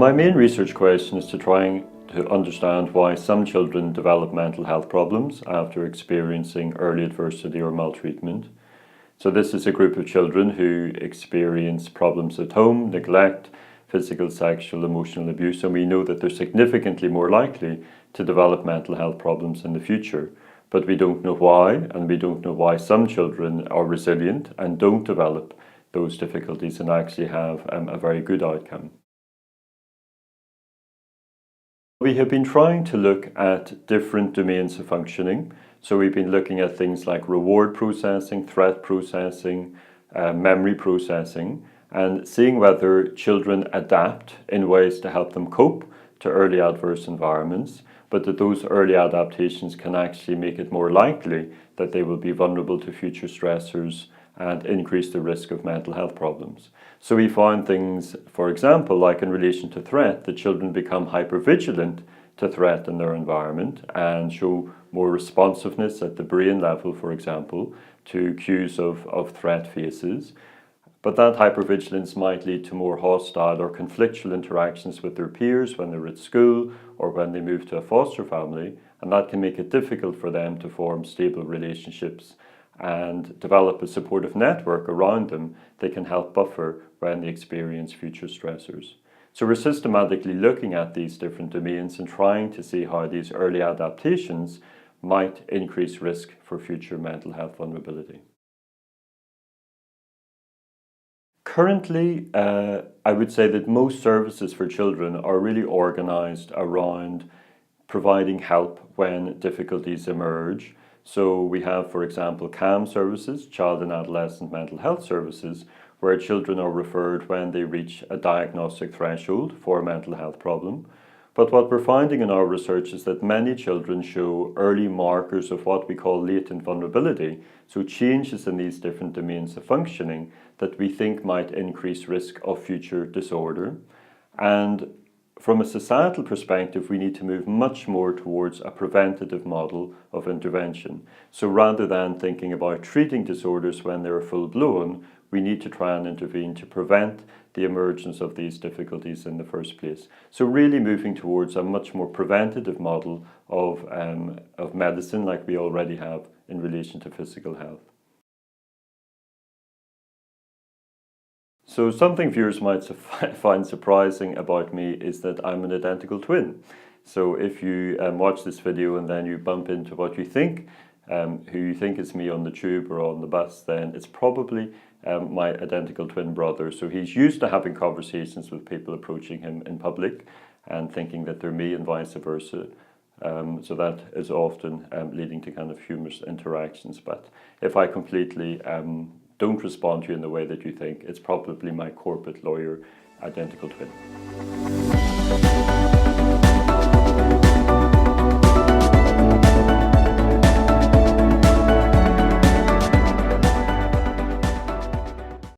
My main research question is to try to understand why some children develop mental health problems after experiencing early adversity or maltreatment. So this is a group of children who experience problems at home, neglect, physical, sexual, emotional abuse, and we know that they're significantly more likely to develop mental health problems in the future. But we don't know why, and we don't know why some children are resilient and don't develop those difficulties and actually have a very good outcome. We have been trying to look at different domains of functioning. So we've been looking at things like reward processing, threat processing, memory processing, and seeing whether children adapt in ways to help them cope to early adverse environments, but that those early adaptations can actually make it more likely that they will be vulnerable to future stressors and increase the risk of mental health problems. So we found things, for example, like in relation to threat, that children become hypervigilant to threat in their environment and show more responsiveness at the brain level, for example, to cues of threat faces. But that hypervigilance might lead to more hostile or conflictual interactions with their peers when they're at school or when they move to a foster family, and that can make it difficult for them to form stable relationships and develop a supportive network around them that can help buffer when they experience future stressors. So we're systematically looking at these different domains and trying to see how these early adaptations might increase risk for future mental health vulnerability. Currently, I would say that most services for children are really organised around providing help when difficulties emerge. So we have, for example, CAM services, child and adolescent mental health services, where children are referred when they reach a diagnostic threshold for a mental health problem. But what we're finding in our research is that many children show early markers of what we call latent vulnerability, so changes in these different domains of functioning that we think might increase risk of future disorder. And from a societal perspective, we need to move much more towards a preventative model of intervention. So rather than thinking about treating disorders when they're full-blown, we need to try and intervene to prevent the emergence of these difficulties in the first place. So really moving towards a much more preventative model of medicine like we already have in relation to physical health. So something viewers might find surprising about me is that I'm an identical twin. So if you watch this video and then you bump into what you think, who you think is me on the tube or on the bus, then it's probably my identical twin brother. So he's used to having conversations with people approaching him in public and thinking that they're me and vice versa. So that is often leading to kind of humorous interactions. But if I completely don't respond to you in the way that you think, it's probably my corporate lawyer identical twin.